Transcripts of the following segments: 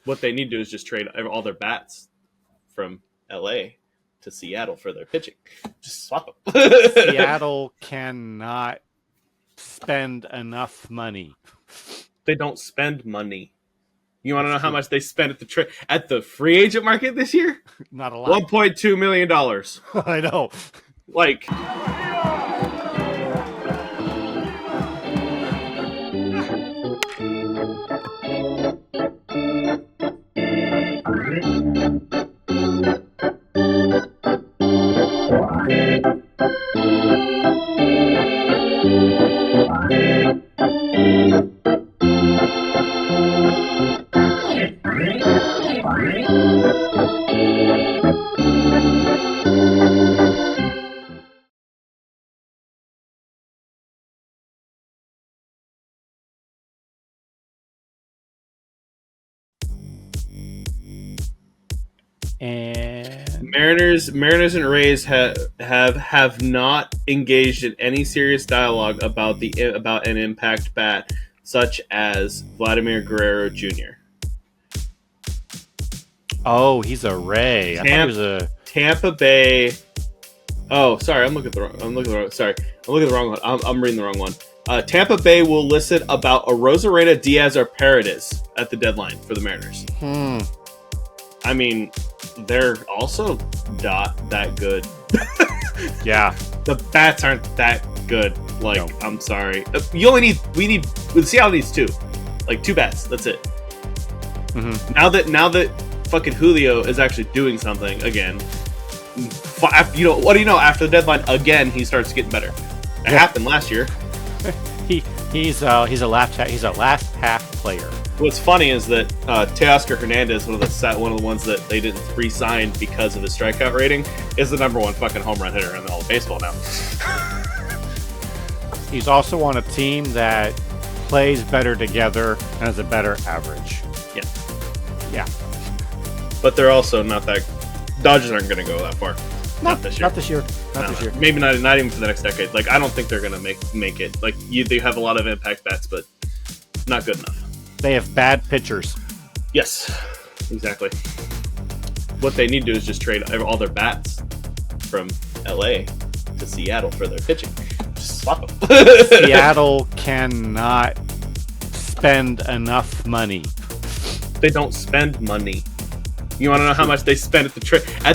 What they need to do is just trade all their bats from LA to Seattle for their pitching. Just swap them. Seattle cannot spend enough money. They don't spend money. You want to know how much they spent at the free agent market this year? Not a lot. $1.2 million. I know. Like, And Mariners and Rays have not engaged in any serious dialogue about an impact bat such as Vladimir Guerrero Jr. oh, he's a Ray. I thought he was a Tampa Bay. Oh, sorry, I'm looking at the wrong one. I'm reading the wrong one. Tampa Bay will listen about a Rosarena, Diaz, or Paredes at the deadline for the Mariners. I mean, they're also not that good. Yeah. The bats aren't that good. Like, No. I'm sorry. Seattle needs two. Like, two bats. That's it. Mm-hmm. Now that fucking Julio is actually doing something again, what do you know? After the deadline, again, he starts getting better. It happened last year. He's a last half player. What's funny is that Teoscar Hernandez, one of the ones that they didn't re-sign because of his strikeout rating, is the number one fucking home run hitter in all of baseball now. He's also on a team that plays better together and has a better average. Yeah. But they're also not that. Dodgers aren't going to go that far. Not this year. Not this year. Not this year. Maybe not even for the next decade. Like, I don't think they're going to make it. Like, they have a lot of impact bats, but not good enough. They have bad pitchers. Yes, exactly. What they need to do is just trade all their bats from LA to Seattle for their pitching. Just swap them. Seattle cannot spend enough money. They don't spend money. You want to know how much they spent at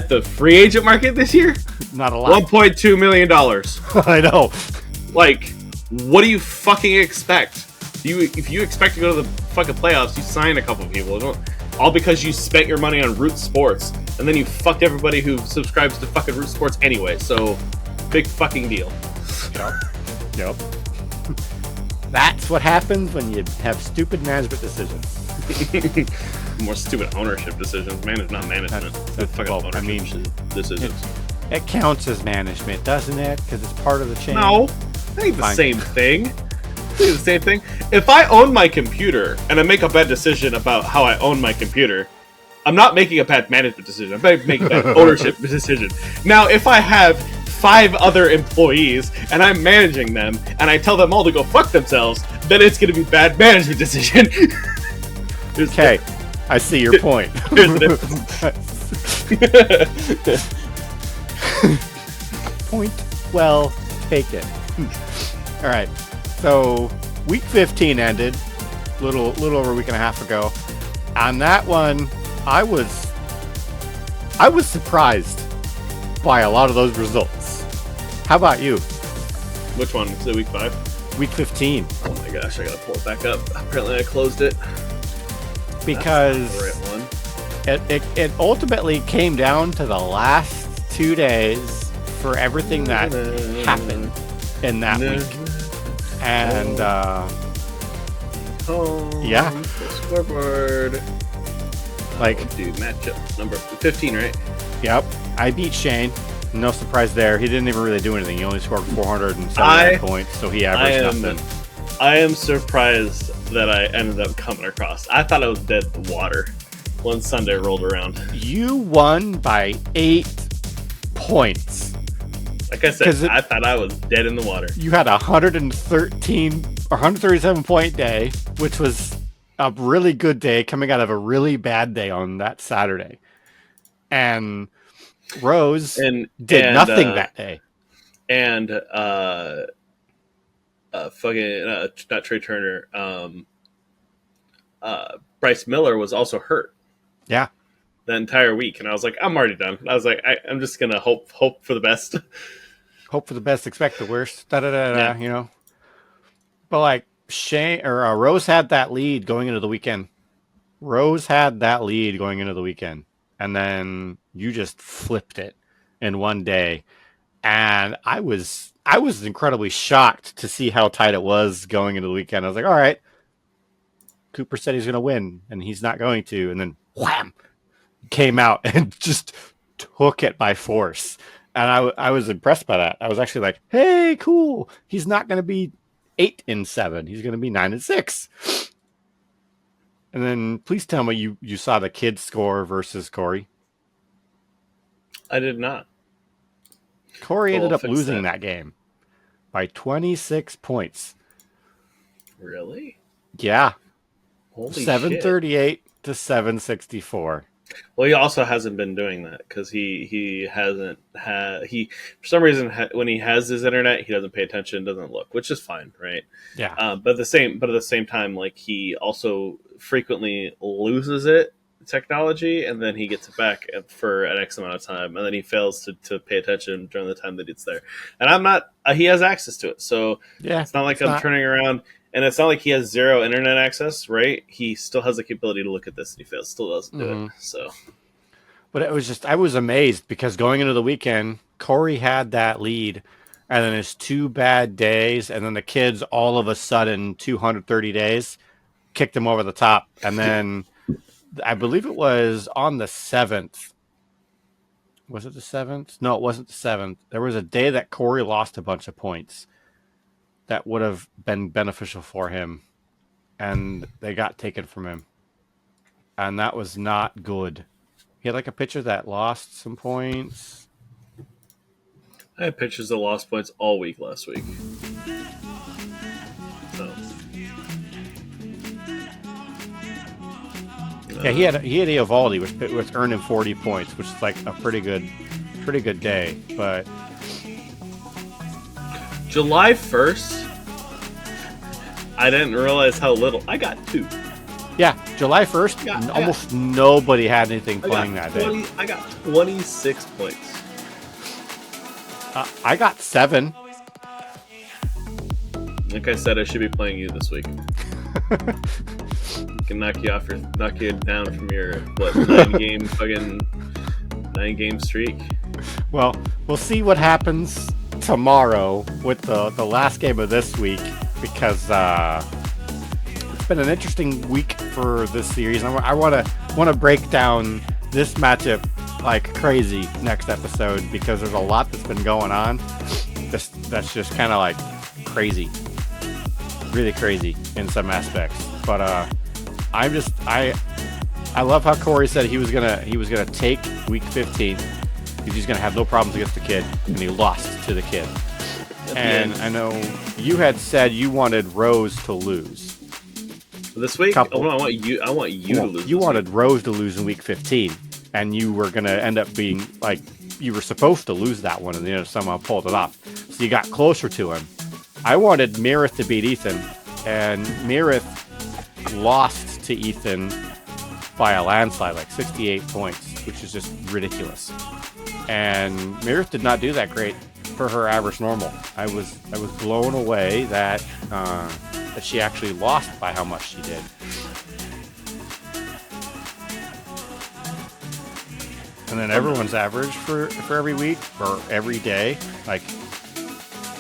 the free agent market this year? Not a lot. $1.2 million. I know. Like, what do you fucking expect? If you expect to go to the fucking playoffs, you sign a couple of people. All because you spent your money on Root Sports, and then you fucked everybody who subscribes to fucking Root Sports anyway. So, big fucking deal. Yep. That's what happens when you have stupid management decisions. More stupid ownership decisions. Not management. I mean, decisions. It counts as management, doesn't it? Because it's part of the chain. No, it ain't the same thing. The same thing. If I own my computer and I make a bad decision about how I own my computer, I'm not making a bad management decision. I'm making a bad ownership decision. Now, if I have 5 other employees and I'm managing them and I tell them all to go fuck themselves, then it's going to be bad management decision. Okay, I see your point. Here's the difference. Point well taken. All right. So, week 15 ended a little over a week and a half ago. On that one, I was surprised by a lot of those results. How about you? Which one? Is it week 5? Week 15. Oh my gosh, I gotta pull it back up. Apparently I closed it. Because That's not the right one. it ultimately came down to the last 2 days for everything that happened in that week. And, yeah. The scoreboard. Like, Dude, matchup number 15, right? Yep. I beat Shane. No surprise there. He didn't even really do anything. He only scored 479 points, so he averaged nothing. I am surprised that I ended up coming across. I thought I was dead in the water when Sunday rolled around. You won by 8 points. Like I said, I thought I was dead in the water. You had a 113 or 137 point day, which was a really good day coming out of a really bad day on that Saturday. And Rose and did and nothing that day. and fucking not Trey Turner. Bryce Miller was also hurt Yeah. the entire week, and I was like, I'm already done. I was like, I'm just gonna hope for the best. Hope for the best, expect the worst. Da da da Yeah. da. You know. But like Rose had that lead going into the weekend. Rose had that lead going into the weekend, and then you just flipped it in one day. And I was incredibly shocked to see how tight it was going into the weekend. I was like, all right, Cooper said he's going to win, and he's not going to. And then wham, came out and just took it by force. And I was impressed by that. I was actually like, hey, cool. He's not going to be 8-7. He's going to be 9-6. And then please tell me you saw the kids score versus Corey. I did not. Corey ended I'll up fix losing that. that game by 26 points. Really? Yeah. Holy 738 to 764. Well, he also hasn't been doing that because he hasn't had he for some reason when he has his internet he doesn't pay attention, doesn't look, which is fine, right? Yeah. But at the same time, like he also frequently loses it technology, and then he gets it back for an X amount of time, and then he fails to pay attention during the time that it's there. And I'm not. He has access to it, so Yeah. it's not like I'm turning around. And it's not like he has zero internet access, right? He still has the capability to look at this, and he fails, still doesn't do it. So, but it was just I was amazed because going into the weekend, Corey had that lead, and then his 2 bad days, and then the kids all of a sudden 230 days kicked him over the top, and then I believe it was on the 7th. Was it the 7th? No, it wasn't the 7th. There was a day that Corey lost a bunch of points that would have been beneficial for him, and they got taken from him, and that was not good. He had like a pitcher that lost some points. I had pitchers that lost points all week last week. So. Yeah, he had Eovaldi, which earned him 40 points, which is like a pretty good day. But July 1st, I didn't realize how little. I got 2. Yeah, July 1st, almost nobody had anything playing that day. I got 26 points. I got 7. Like I said, I should be playing you this week. Can knock you down from your 9 game streak. Well, we'll see what happens tomorrow with the last game of this week, because it's been an interesting week for this series. I want to break down this matchup like crazy next episode, because there's a lot that's been going on. That's just kind of like crazy, really crazy in some aspects. But I love how Corey said he was gonna take week 15 because he's gonna have no problems against the kid, and he lost to the kid. And I know you had said you wanted Rose to lose this week. I want you to lose. You wanted Rose to lose in week 15, and you were gonna end up being like you were supposed to lose that one, and then somehow pulled it off. So you got closer to him. I wanted Meredith to beat Ethan, and Meredith lost to Ethan by a landslide, like 68 points, which is just ridiculous. And Meredith did not do that great for her average normal. I was blown away that she actually lost by how much she did. And then everyone's average for every week or every day, like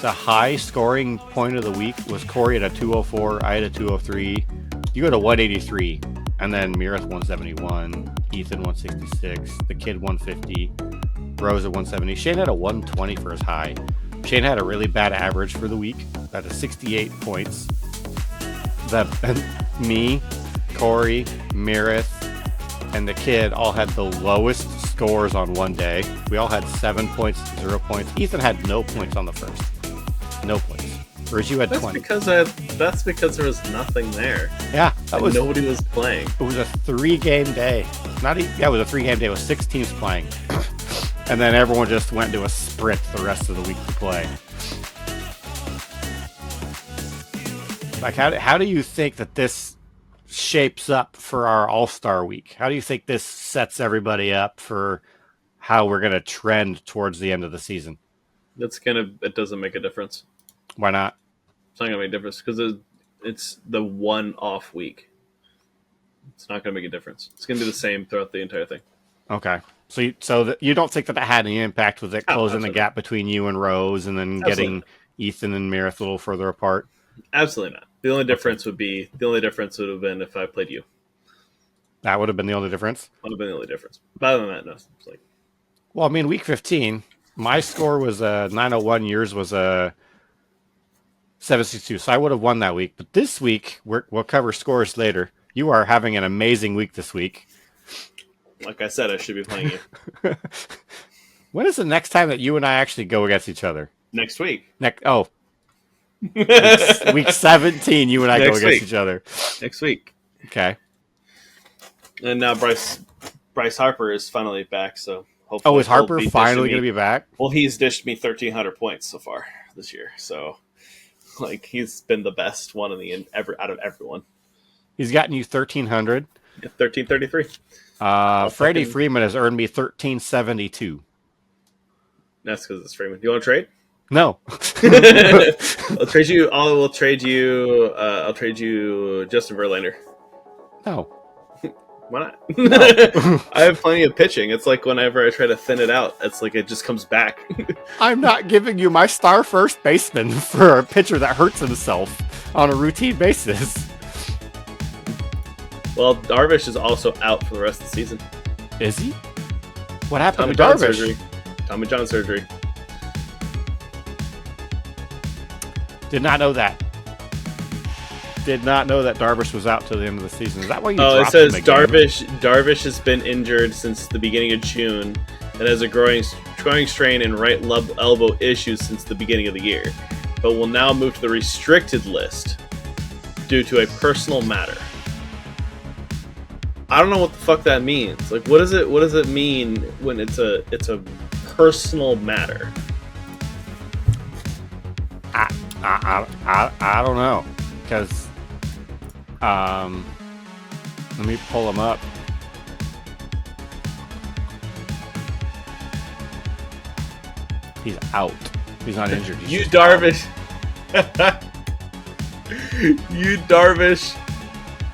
the high scoring point of the week was Corey at a 204, I had a 203. You got a 183, and then Meredith 171, Ethan 166, the kid 150, Rose at 170. Shane had a 120 for his high. Shane had a really bad average for the week at a 68 points. Me, Corey, Meredith, and the kid all had the lowest scores on one day. We all had 7 points, 0 points. Ethan had no points on the first. No points. Whereas you had 20. That's because there was nothing there. Yeah, Nobody was playing. It was a 3-game day. It was a 3-game day with 6 teams playing. And then everyone just went into a sprint the rest of the week to play. Like, how do you think that this shapes up for our All-Star week? How do you think this sets everybody up for how we're going to trend towards the end of the season? It doesn't make a difference. Why not? It's not going to make a difference because it's the one off week. It's not going to make a difference. It's going to be the same throughout the entire thing. Okay. So you don't think that had any impact with it closing the gap between you and Rose and then getting Ethan and Meredith a little further apart? Absolutely not. The only difference would have been if I played you. That would have been the only difference? Would have been the only difference. But other than that, no. It's like... Well, I mean, week 15, my score was 901. Yours was 762. So I would have won that week. But this week, we'll cover scores later. You are having an amazing week this week. Like I said, I should be playing you. When is the next time that you and I actually go against each other? Next week. Week 17, you and I go against each other. Next week. Okay. And now Bryce Harper is finally back, so hopefully... Oh, is Harper finally going to be back? Well, he's dished me 1,300 points so far this year, so like he's been the best one out of everyone. He's gotten you 1,300? Yeah, 1,333. Freddie Freeman has earned me 1,372. That's because it's Freeman. Do you want to trade? No. I'll trade you. I'll trade you Justin Verlander. No. Why not? No. I have plenty of pitching. It's like whenever I try to thin it out, it's like it just comes back. I'm not giving you my star first baseman for a pitcher that hurts himself on a routine basis. Well, Darvish is also out for the rest of the season. Is he? What happened Tommy to John Darvish? surgery. Tommy John surgery. Did not know that. Did not know that Darvish was out till the end of the season. Is that why you dropped him again? Darvish has been injured since the beginning of June and has a growing strain and right elbow issues since the beginning of the year, but will now move to the restricted list due to a personal matter. I don't know what the fuck that means. Like, what does it mean when it's a personal matter? I don't know, because let me pull him up. He's out. He's not injured. He's You Darvish. You Darvish.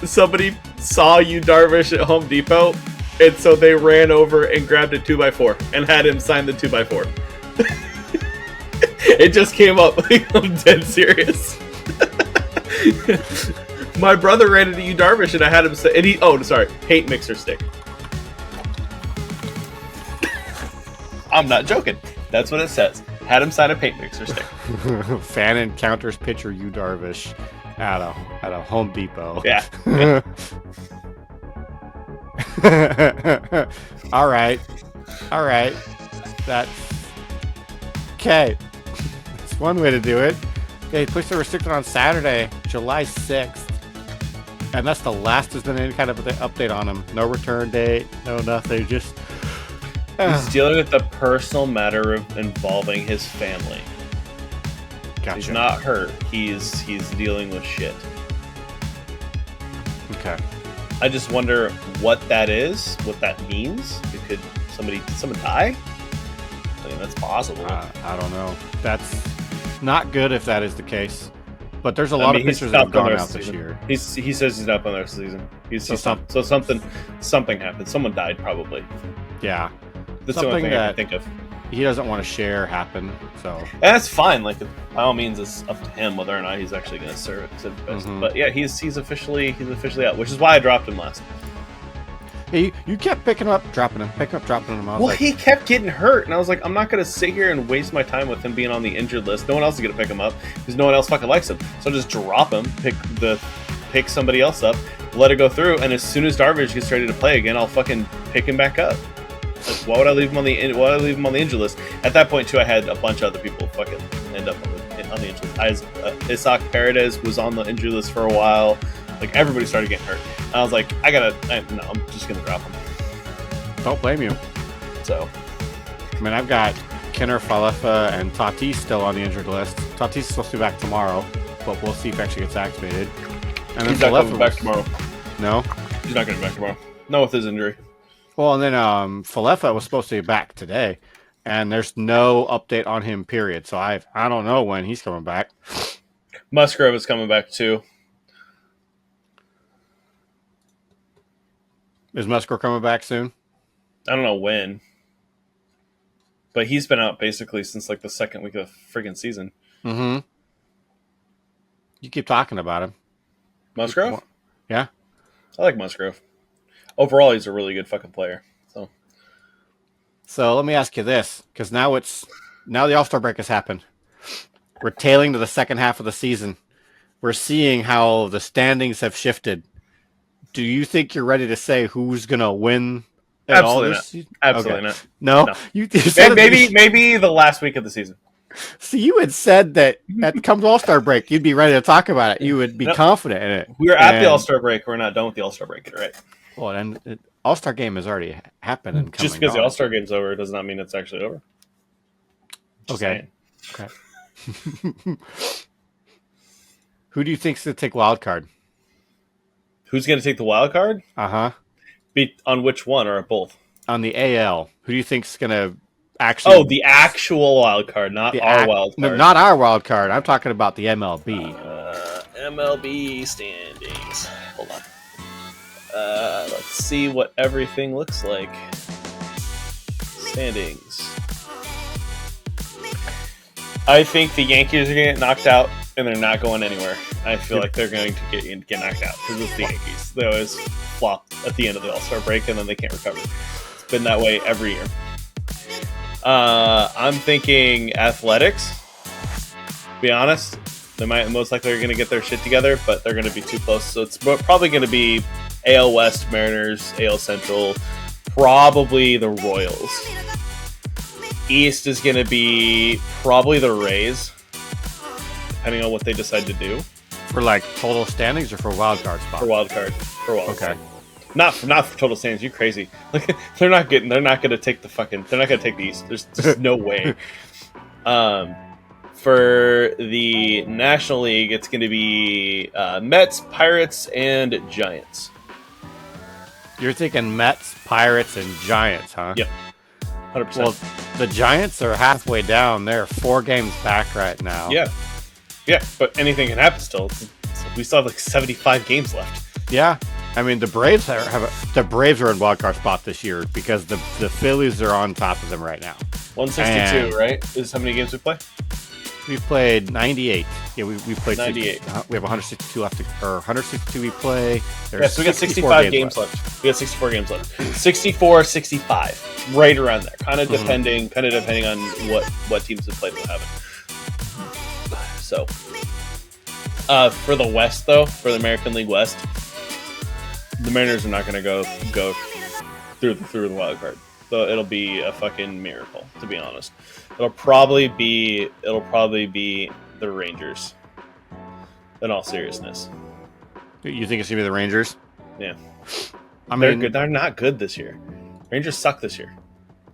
Somebody saw you Darvish at Home Depot, and so they ran over and grabbed a 2x4 and had him sign the 2x4. It just came up. I'm dead serious. My brother ran into you Darvish, and I had him say, paint mixer stick. I'm not joking. That's what it says. Had him sign a paint mixer stick. Fan encounters pitcher Yu Darvish at a Home Depot. Yeah. All right. That's okay. That's one way to do it. Okay, pushed the restricted on Saturday, July 6th. And that's the last there's been any kind of update on him. No return date, no nothing. Just he's dealing with a personal matter involving his family. Gotcha. He's not hurt. He's dealing with shit. Okay. I just wonder what that is, what that means. Did someone die? I mean, that's possible. I don't know. That's not good if that is the case. But there's a lot of pitchers that have gone out this year. He says he's not on their season. So something happened. Someone died, probably. Yeah. That's the only thing I can think of. He doesn't want to share happened, so. And that's fine. Like, by all means, it's up to him whether or not he's actually going to serve it to the best. Mm-hmm. But yeah, he's officially out, which is why I dropped him last. Hey, you kept picking him up, dropping him, picking up, dropping him. Well, he kept getting hurt, and I was like, I'm not going to sit here and waste my time with him being on the injured list. No one else is going to pick him up because no one else fucking likes him. So I'll just drop him, pick somebody else up, let it go through, and as soon as Darvish gets ready to play again, I'll fucking pick him back up. Like, why would I leave him on the injured list? At that point, too, I had a bunch of other people fucking end up on the injured list. Isaac Paredes was on the injured list for a while. Like everybody started getting hurt. And I was like, no, I'm just gonna drop him. Don't blame you. So, I mean, I've got Kenner, Falefa, and Tatis still on the injured list. Tatis is supposed to be back tomorrow, but we'll see if he actually gets activated. And he's not coming back tomorrow. No? He's not coming back tomorrow. No, with his injury. Well, and then Falefa was supposed to be back today, and there's no update on him, period. So I don't know when he's coming back. Musgrove is coming back too. Is Musgrove coming back soon? I don't know when. But he's been out basically since like the second week of the friggin' season. Mm-hmm. You keep talking about him. Musgrove? Yeah. I like Musgrove. Overall, he's a really good fucking player. So let me ask you this, because now the All-Star break has happened. We're tailing to the second half of the season. We're seeing how the standings have shifted. Do you think you're ready to say who's going to win at all this season? Absolutely not. No? No. You said maybe the last week of the season. So you had said that at comes All-Star break, you'd be ready to talk about it. You would be confident in it. We were at the All-Star break. We're not done with the All-Star break, right? Well, and the All-Star game has already happened. And just because the All-Star game's over does not mean it's actually over. Just okay. Who do you think's going to take wild card? Who's going to take the wild card? Uh-huh. On which one or both? On the AL. Who do you think's going to actually... Oh, the actual wild card, not our wild card. No, not our wild card. I'm talking about the MLB. MLB standings. Hold on. Let's see what everything looks like. Standings. I think the Yankees are going to get knocked out, and they're not going anywhere. I feel like they're going to get knocked out because it's the Yankees. They always flop at the end of the All-Star break, and then they can't recover. It's been that way every year. I'm thinking Athletics. To be honest, they might most likely are going to get their shit together, but they're going to be too close. So it's probably going to be AL West, Mariners, AL Central, probably the Royals. East is going to be probably the Rays, depending on what they decide to do. For like total standings or for wild card spots? For wild card. Okay. Not for total standings. You crazy? Like they're not going to take they're not going to take the East. There's just no way. For the National League, it's going to be Mets, Pirates, and Giants. You're thinking Mets, Pirates, and Giants, huh? Yep. 100%. Well, the Giants are halfway down. They're 4 games back right now. Yeah, but anything can happen still. We still have like 75 games left. Yeah, I mean the Braves are in wild card spot this year because the Phillies are on top of them right now. 162, right? Is how many games we play? We played 98. Yeah, we played 98. We have 162 left, or 162 we play. There's so we got 65 games left. We got 64 games left. 64, 65, right around there. Kind of depending on what teams have played and what haven't. So, for the West though, for the American League West, the Mariners are not going to go through the wild card. So it'll be a fucking miracle, to be honest. It'll probably be the Rangers. In all seriousness, you think it's gonna be the Rangers? Yeah, I mean, they're good. They're not good this year. Rangers suck this year.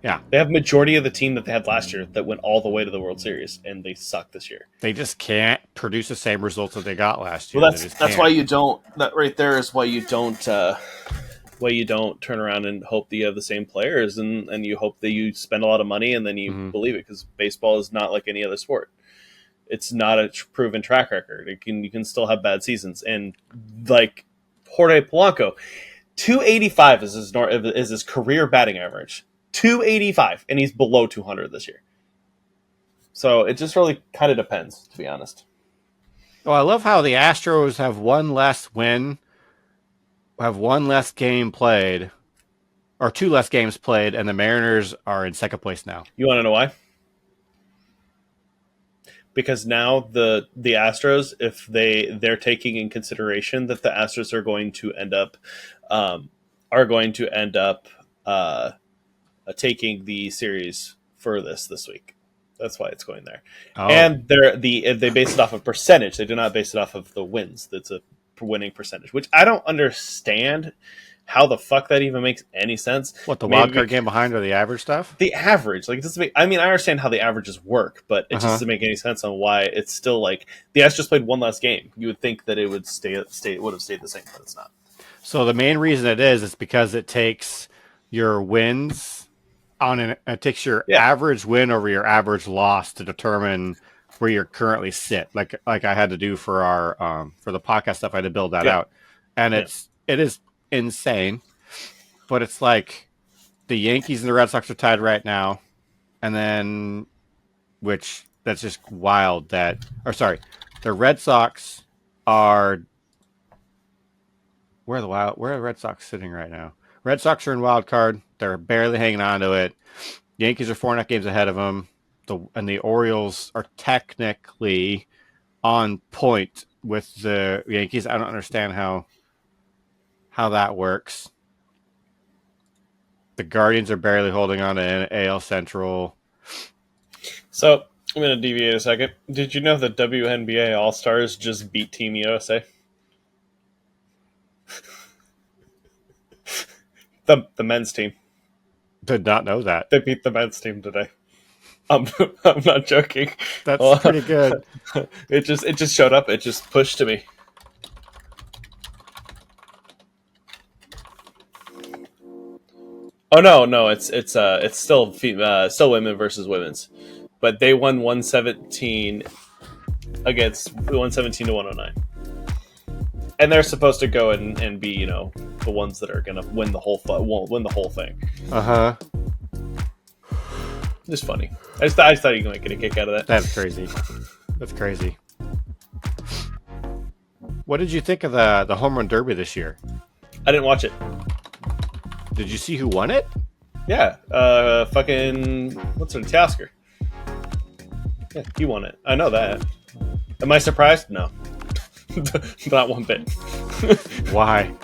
Yeah, they have majority of the team that they had last year that went all the way to the World Series, and they suck this year. They just can't produce the same results that they got last year. Well, that's why you don't. That right there is why you don't. Turn around and hope that you have the same players, and you hope that you spend a lot of money and then you believe it, because baseball is not like any other sport. It's not a proven track record. You can still have bad seasons, and like Jorge Polanco, 285 is his career batting average. 285, and he's below 200 this year. So it just really kind of depends, to be honest. Well, I love how the Astros have one less win, have one less game played, or 2 less games played, and the Mariners are in second place now. You want to know why? Because now the Astros, if they're taking in consideration that the Astros are going to end up taking the series furthest this week. That's why it's going there. Oh. And they base it off of percentage. They do not base it off of the wins. That's a winning percentage, which I don't understand how the fuck that even makes any sense. What, the wild card game behind or the average stuff? The average, like, it doesn't make. I mean, I understand how the averages work, but it just doesn't make any sense on why it's still like the Astros just played one last game. You would think that it would would have stayed the same, but it's not. So the main reason it is because it takes your wins it takes your average win over your average loss to determine where you're currently sit. Like I had to do for our for the podcast stuff, I had to build that out, and it is insane. But it's like the Yankees and the Red Sox are tied right now, and then that's just wild. The Red Sox are. Where are the Red Sox sitting right now? Red Sox are in wild card. They're barely hanging on to it. Yankees are 4.5 games ahead of them. And the Orioles are technically on point with the Yankees. I don't understand how that works. The Guardians are barely holding on to AL Central. So I'm going to deviate a second. Did you know that WNBA All-Stars just beat Team USA? The men's team. Did not know that. They beat the men's team today. I'm not joking. That's pretty good. It just showed up. It just pushed to me. Oh no! It's still women versus women's, but they won 117 against 117 to 109, and they're supposed to go and be the ones that are gonna win the whole thing. Just funny. I just thought you might get a kick out of that. That's crazy. That's crazy. What did you think of the home run derby this year? I didn't watch it. Did you see who won it? Yeah, fucking what's her name? Teoscar. Yeah, he won it. I know that. Am I surprised? No, not one bit. Why?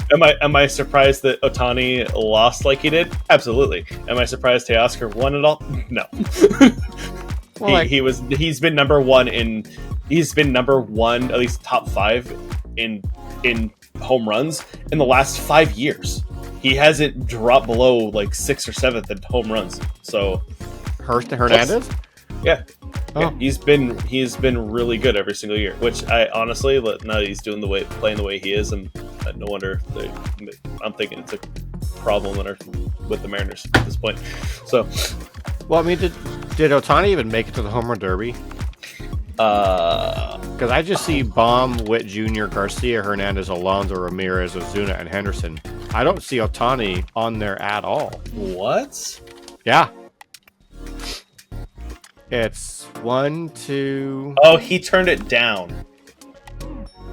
Am I surprised that Ohtani lost like he did? Absolutely. Am I surprised Teoscar won it all? No. Well, he's been number one, at least top 5 in home runs in the last 5 years. He hasn't dropped below like 6th or 7th in home runs. So Hernandez? Yeah. Oh. Yeah, he's been really good every single year. Which I honestly, now that he's playing the way he is, and no wonder I'm thinking it's a problem with the Mariners at this point. So, well, I mean, did Ohtani even make it to the home run derby? Because I just see Baum, Witt Jr., Garcia, Hernandez, Alonso, Ramirez, Ozuna, and Henderson. I don't see Ohtani on there at all. What? Yeah. It's 1, 2... Oh, he turned it down.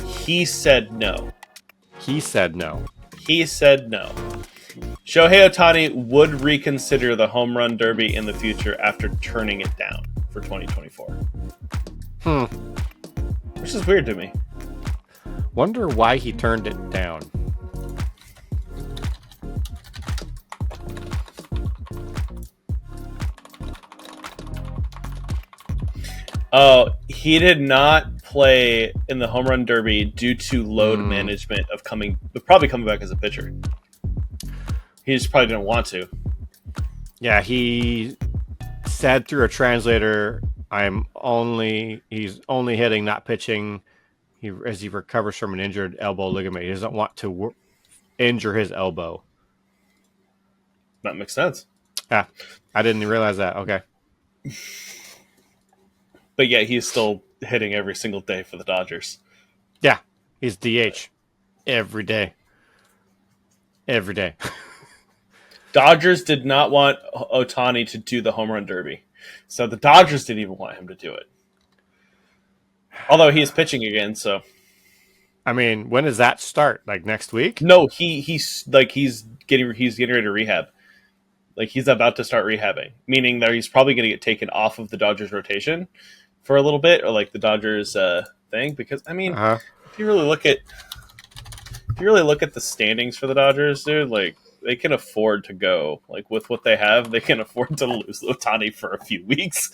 He said no. He said no. Shohei Ohtani would reconsider the home run derby in the future after turning it down for 2024. Which is weird to me. Wonder why he turned it down. Oh, he did not play in the home run derby due to load management of probably coming back as a pitcher. He just probably didn't want to. Yeah, he said through a translator, he's only hitting, not pitching. As he recovers from an injured elbow ligament, he doesn't want to injure his elbow. That makes sense. Yeah, I didn't realize that. Okay. But yeah, he's still hitting every single day for the Dodgers. Yeah, he's DH every day. Every day. Dodgers did not want Ohtani to do the home run derby. So the Dodgers didn't even want him to do it. Although he is pitching again, so. I mean, when does that start? Like next week? No, he's getting ready to rehab. Like he's about to start rehabbing, meaning that he's probably going to get taken off of the Dodgers rotation for a little bit, or like the Dodgers thing. Because I mean, if you really look at the standings for the Dodgers, dude, like they can afford to go. Like with what they have, they can afford to lose Ohtani for a few weeks.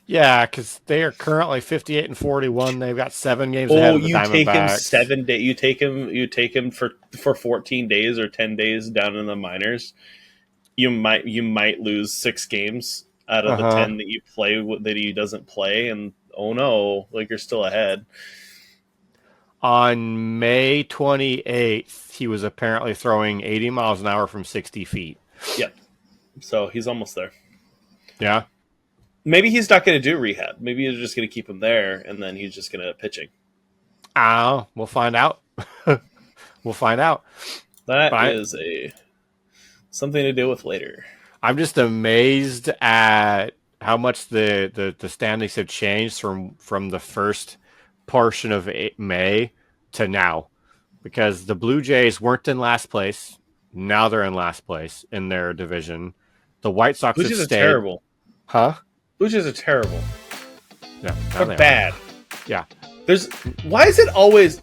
Yeah, because they are currently 58-41. They've got 7 games ahead of the you take him Diamondbacks. 7 days. You take him for 14 days or 10 days down in the minors. You might lose 6 games out of the 10 that you play that he doesn't play, and oh no, like you're still ahead. On May 28th, he was apparently throwing 80 miles an hour from 60 feet. Yep. So he's almost there. Yeah. Maybe he's not going to do rehab. Maybe they're just going to keep him there, and then he's just going to pitching. We'll find out. We'll find out. That is something to deal with later. I'm just amazed at how much the standings have changed from the first portion of May to now, because the Blue Jays weren't in last place. Now they're in last place in their division. The White Sox Blue have Jays stayed. are terrible. Huh? Blue Jays are terrible. Yeah, they're bad. Yeah. Why is it always?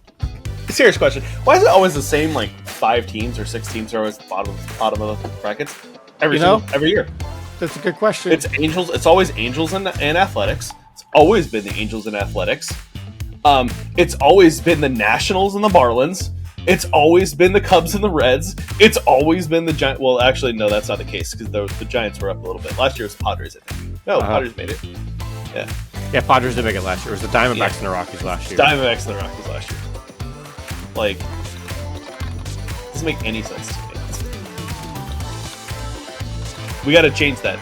Serious question. Why is it always the same 5 teams or 6 teams are always the bottom of the brackets every year? That's a good question. It's Angels. It's always Angels and Athletics. It's always been the Angels and Athletics. It's always been the Nationals and the Marlins. It's always been the Cubs and the Reds. It's always been the Giants. Well, actually, no, that's not the case because the Giants were up a little bit. Last year was Padres, I think. No, Padres made it. Yeah. Yeah, Padres didn't make it last year. It was the Diamondbacks and the Rockies last year. Diamondbacks and the Rockies last year. Doesn't make any sense to me. We got to change that.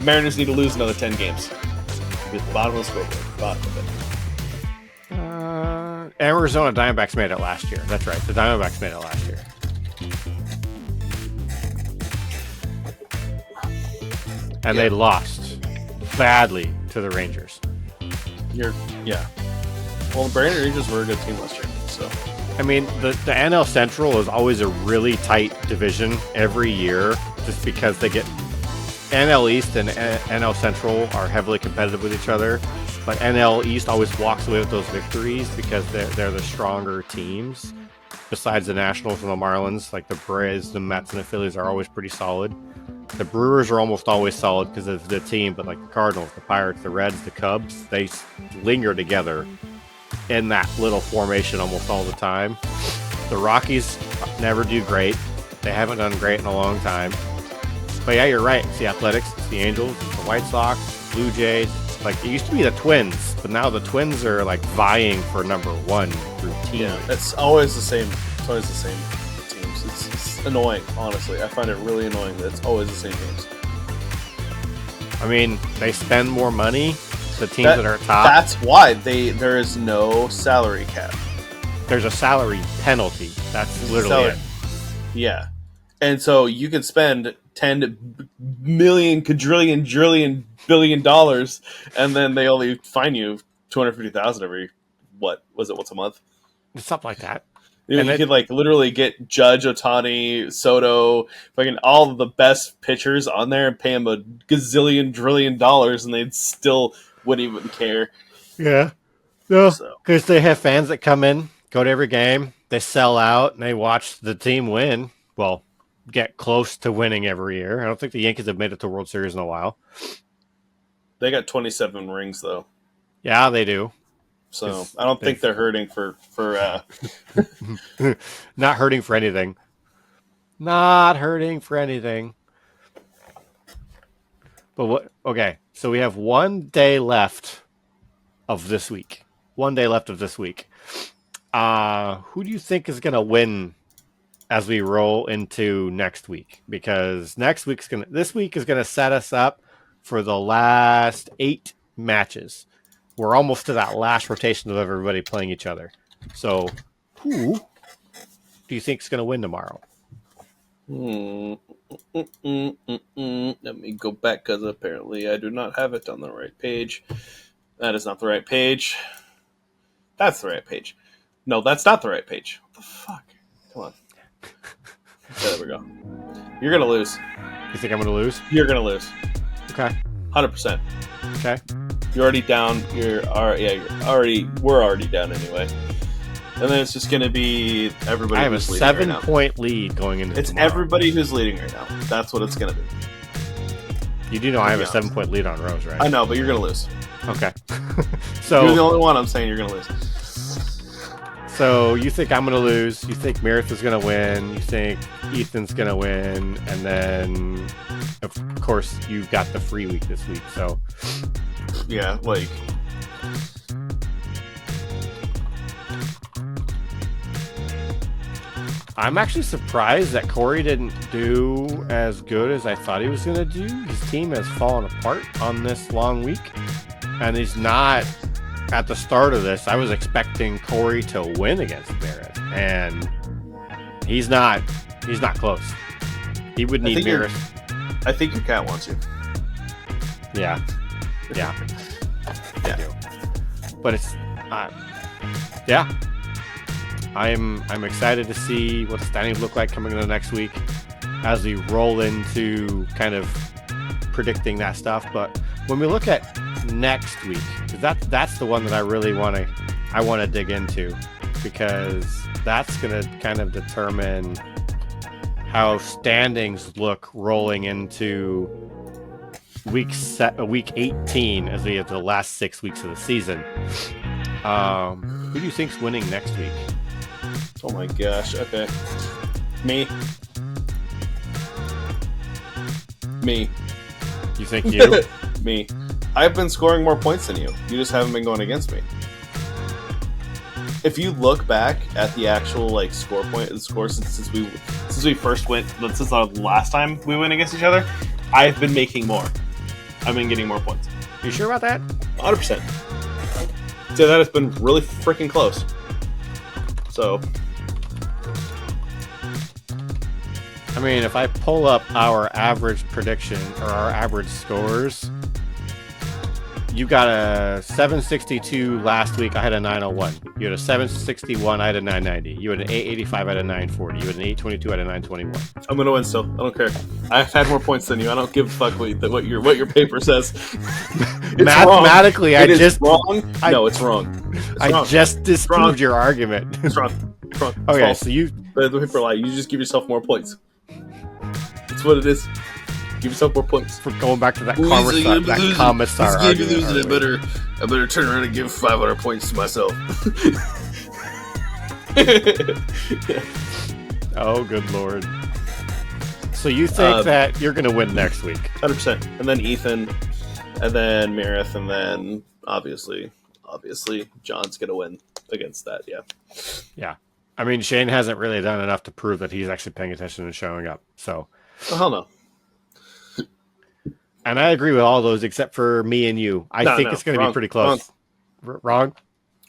Mariners need to lose another 10 games. Be at the bottom of the scoreboard. Bottom of it. Arizona Diamondbacks made it last year. That's right. The Diamondbacks made it last year. And they lost badly to the Rangers. Well, the Rangers were a good team last year. So, I mean, the NL Central is always a really tight division every year, just because they get NL East and NL Central are heavily competitive with each other. But NL East always walks away with those victories because they're the stronger teams. Besides the Nationals and the Marlins, like the Braves, the Mets, and the Phillies are always pretty solid. The Brewers are almost always solid because of the team, but like the Cardinals, the Pirates, the Reds, the Cubs, they linger together in that little formation almost all the time. The Rockies never do great. They haven't done great in a long time. But yeah, you're right. It's the Athletics, it's the Angels, it's the White Sox, the Blue Jays. Like, it used to be the Twins, but now the Twins are vying for number 1 routinely. Yeah, it's always the same. It's always the same teams. It's annoying, honestly. I find it really annoying that it's always the same teams. I mean, they spend more money. The teams that are top. That's why there is no salary cap. There's a salary penalty. That's literally it. Yeah, and so you can spend $10 million, quadrillion, trillion, billion dollars, and then they only fine you $250,000 every once a month? Something like that. You could literally get Judge, Ohtani, Soto, fucking all of the best pitchers on there and pay them a gazillion, trillion dollars, and they'd still wouldn't even care. Yeah. No, because they have fans that come in, go to every game, they sell out, and they watch the team win. Well, get close to winning every year. I don't think the Yankees have made it to World Series in a while. They got 27 rings, though. Yeah, they do. So I don't think they're hurting for not hurting for anything. Not hurting for anything. But what? Okay, so we have 1 day left of this week. 1 day left of this week. Who do you think is going to win as we roll into next week? Because this week is going to set us up for the last 8 matches. We're almost to that last rotation of everybody playing each other. So, who do you think is going to win tomorrow? Let me go back because apparently I do not have it on the right page. That is not the right page. That's the right page. No, that's not the right page. What the fuck? Come on. There we go. You're going to lose. You think I'm going to lose? You're going to lose. Okay. 100%. Okay. You're already down. We're already down anyway. and then it's just going to be everybody. I have a who's leading right now. 7-point lead going into It's tomorrow. everybody who's leading right now. That's what it's going to be. You do know I have a 7-point lead on Rose, right? I know, but you're going to lose. Okay. You're the So, only one I'm saying you're going to lose. so you think I'm going to lose? You think Meredith is going to win? You think Ethan's going to win? And then, of course, you got the free week this week. So, Yeah, like... I'm actually surprised that Corey didn't do as good as I thought he was going to do. His team has fallen apart on this long week, and he's not at the start of this. I was expecting Corey to win against Meredith, and he's not close. He would need Meredith. I think your cat wants you. Yeah. Yeah. But it's yeah. I'm excited to see what the standings look like coming into next week as we roll into kind of predicting that stuff. But when we look at next week, that's the one that I really want to dig into, because that's going to kind of determine how standings look rolling into week 18 as we have the last 6 weeks of the season. Who do you think's winning next week? Oh my gosh, okay. Me. You think you? Me. I've been scoring more points than you. You just haven't been going against me. If you look back at the actual score since we first went, since the last time we went against each other, I've been making more. I've been getting more points. You sure about that? 100%. So that has been really freaking close. So, I mean, if I pull up our average prediction or our average scores, you got a 762 last week. I had a 901. You had a 761. I had a 990. You had an 885. I had a 940. You had an 822. I had a 921. I'm gonna win still. I don't care. I've had more points than you. I don't give a fuck what your paper says. Mathematically, wrong. it's wrong. No, it's wrong. It's wrong. Just disproved your argument. It's wrong. It's wrong. It's Okay, false. so you the paper lie. You just give yourself more points. That's what it is. Give yourself more points. for going back to that commissar argument. I better turn around and give 500 points to myself. Oh, good lord. So you think that you're going to win next week? 100%. And then Ethan, and then Meredith, and then obviously John's going to win against that. Yeah. Yeah. I mean, Shane hasn't really done enough to prove that he's actually paying attention and showing up. So. Oh, hell no. And I agree with all those except for me and you. I think it's going to be pretty close. Wrong?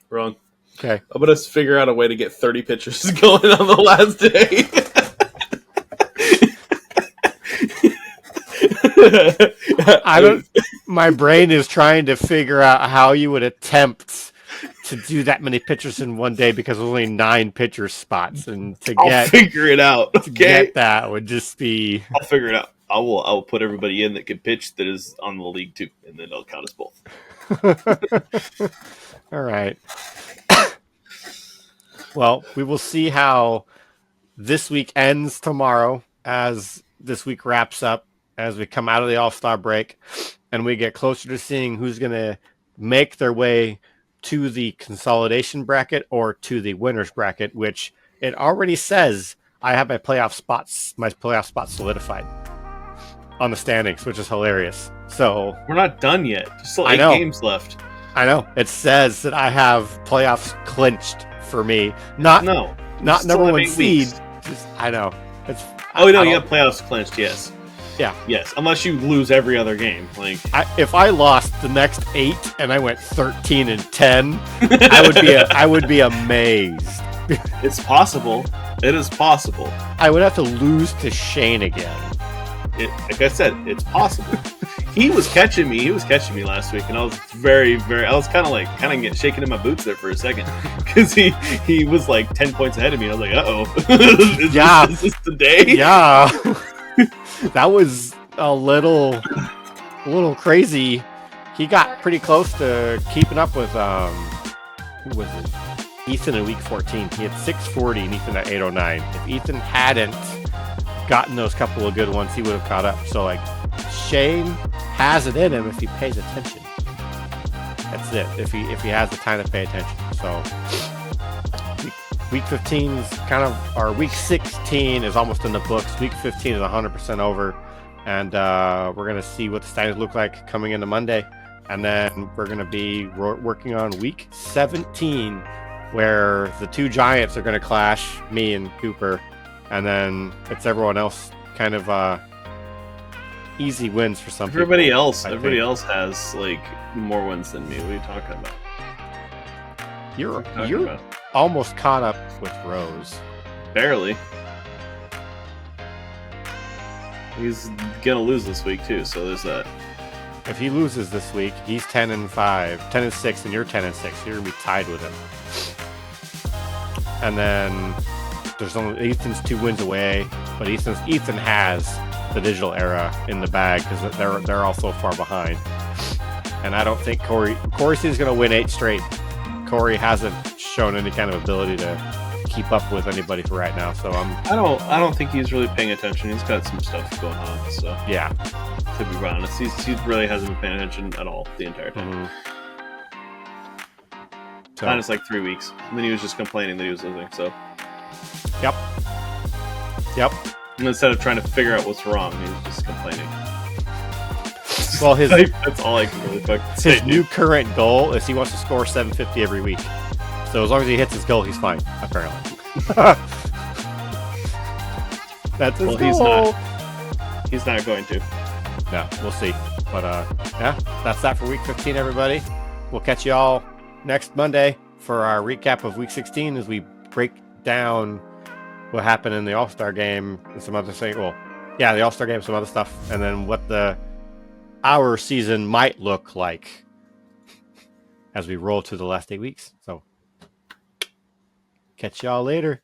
Wrong. Okay. I'm going to figure out a way to get 30 pitchers going on the last day. My brain is trying to figure out how you would attempt to do that many pitchers in one day, because there's only 9 pitcher spots, and I'll figure it out. Okay, to get that would just be. I'll figure it out. I will put everybody in that can pitch that is on the league too, and then it'll count as both. All right. Well, we will see how this week ends tomorrow, as this week wraps up, as we come out of the All-Star break, and we get closer to seeing who's going to make their way to the consolidation bracket or to the winners bracket, which it already says I have my playoff spots solidified on the standings, which is hilarious. So we're not done yet. There's still 8 games left. I know. It says that I have playoffs clinched for me. Not number 1 seed. I know. You have playoffs clinched, yes. Yeah. Yes, unless you lose every other game. If I lost the next 8 and I went 13-10, I would be amazed. It's possible. It is possible. I would have to lose to Shane again. Like I said, it's possible. He was catching me. He was catching me last week, and I was very, very. I was kind of getting shaken in my boots there for a second, because he was like 10 points ahead of me. I was like, uh-oh. Is this the day? Yeah. That was a little crazy. He got pretty close to keeping up with who was it? Ethan in week 14. He had 640 and Ethan at 809. If Ethan hadn't gotten those couple of good ones, he would have caught up. So, like, Shane has it in him if he pays attention. That's it. If he has the time to pay attention. So, week 15 is kind of, or week 16 is almost in the books. Week 15 is 100% over. And we're going to see what the standings look like coming into Monday. And then we're going to be working on week 17, where the two giants are going to clash, me and Cooper. And then it's everyone else kind of easy wins for some everybody people. Everybody else has like more wins than me. What are you talking about? You're almost caught up with Rose. Barely. He's gonna lose this week too, so there's that. If he loses this week, he's 10-5, 10-6, and you're 10-6. You're gonna be tied with him. And then there's only Ethan's 2 wins away, but Ethan has the digital era in the bag because they're all so far behind. And I don't think Corey's going to win 8 straight. Corey hasn't shown any kind of ability to keep up with anybody for right now. So I don't think he's really paying attention. He's got some stuff going on. So yeah, to be honest, he really hasn't been paying attention at all the entire time. Mm-hmm. So, minus like 3 weeks, and then he was just complaining that he was losing. So yep. And instead of trying to figure out what's wrong, he was just complaining. Well, that's all I can really fucking say. His new current goal is he wants to score 750 every week. So as long as he hits his goal, he's fine. Apparently. That's his goal. He's not going to. No, we'll see. But yeah, that's that for week 15, everybody. We'll catch you all next Monday for our recap of week 16 as we break down what happened in the All-Star game and some other things. Well, yeah, the All-Star game, some other stuff, and then what our season might look like as we roll to the last 8 weeks. So catch y'all later.